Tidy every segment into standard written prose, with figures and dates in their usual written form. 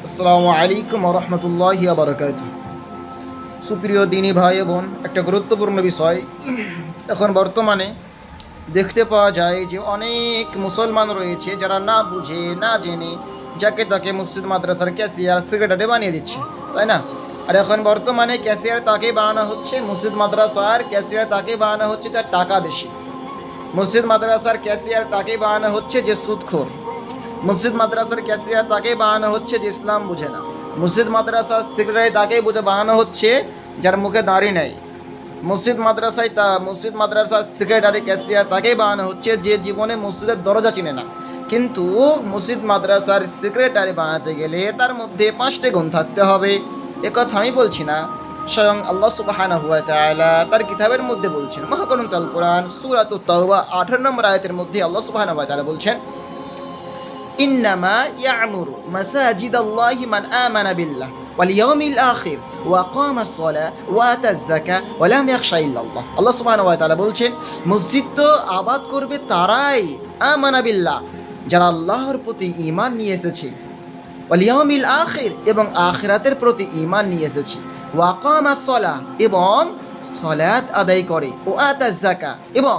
আসসালামু আলাইকুম রহমতুল্লাহি বারাকাতুহু। সুপ্রিয় দিনী ভাই বোন, একটা গুরুত্বপূর্ণ বিষয়। এখন বর্তমানে দেখতে পাওয়া যায় যে অনেক মুসলমান রয়েছে যারা না বুঝে না জেনে যাকে তাকে মসজিদ মাদ্রাসার ক্যাশিয়ার সেক্রেটারি বানিয়ে দিচ্ছে, তাই না? আর এখন বর্তমানে ক্যাশিয়ার তাকে বানানো হচ্ছে, মসজিদ মাদ্রাসার ক্যাশিয়ার তাকে বানানো হচ্ছে যার টাকা বেশি। মসজিদ মাদ্রাসার ক্যাশিয়ার তাকে বানানো হচ্ছে যে সুদখোর। মসজিদ মাদ্রাসার ক্যাশিয়ার তাকে বানানো হচ্ছে যে ইসলাম বুঝে না। মসজিদ মাদ্রাসার সেক্রেটারি তাকেই বুঝে বানানো হচ্ছে যার মুখে দাড়ি নেই। মসজিদ মাদ্রাসার সেক্রেটারি ক্যাশিয়ার তাকেই বানানো হচ্ছে যে জীবনে মসজিদের দরজা চিনে না। কিন্তু মসজিদ মাদ্রাসার সেক্রেটারি বানাতে গেলে তার মধ্যে 5টি গুণ থাকতে হবে। একথা আমি বলছি না, স্বয়ং আল্লাহ সুবহানাহু ওয়া তাআলা তার কিতাবের মধ্যে বলছেন। মহাগ্রন্থ আল কোরআন সূরাতুত তাওবা 18 নম্বর আয়াতের মধ্যে আল্লাহ সুবহানাহু ওয়া তাআলা বলছেন, ইন্নামা ইয়ামুরু মাসাজিদাল্লাহি মান আমানা বিল্লাহ ওয়াল ইয়াউমিল আখির ওয়া আকামাস সালাহ ওয়া আতাজ যাকাহ ওয়া লাম ইয়াখশা ইল্লাল্লাহ। আল্লাহ সুবহানাহু ওয়া তাআলা বলছেন, মসজিদ তো আবাদ করবে তারাই আমানা বিল্লাহ, যারা আল্লাহর প্রতি ঈমান নিয়ে এসেছে, ওয়াল ইয়াউমিল আখির এবং আখিরাতের প্রতি ঈমান নিয়ে এসেছে, ওয়া আকামাস সালাহ এবং সালাত আদায় করে, ওয়া আতাজ যাকাহ এবং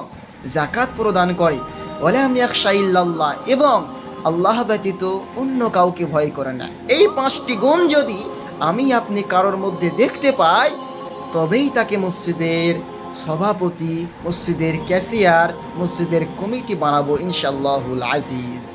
যাকাত প্রদান করে, ওয়া লাম ইয়াখশা ইল্লাল্লাহ এবং আল্লাহ ব্যতীত অন্য কাউকে ভয় করে না। এই 5টি গুণ যদি আমি আপনি কারোর মধ্যে দেখতে পাই, তবেই তাকে মসজিদের সভাপতি, মসজিদের ক্যাশিয়ার, মসজিদের কমিটি বানাবো ইনশাআল্লাহুল আজিজ।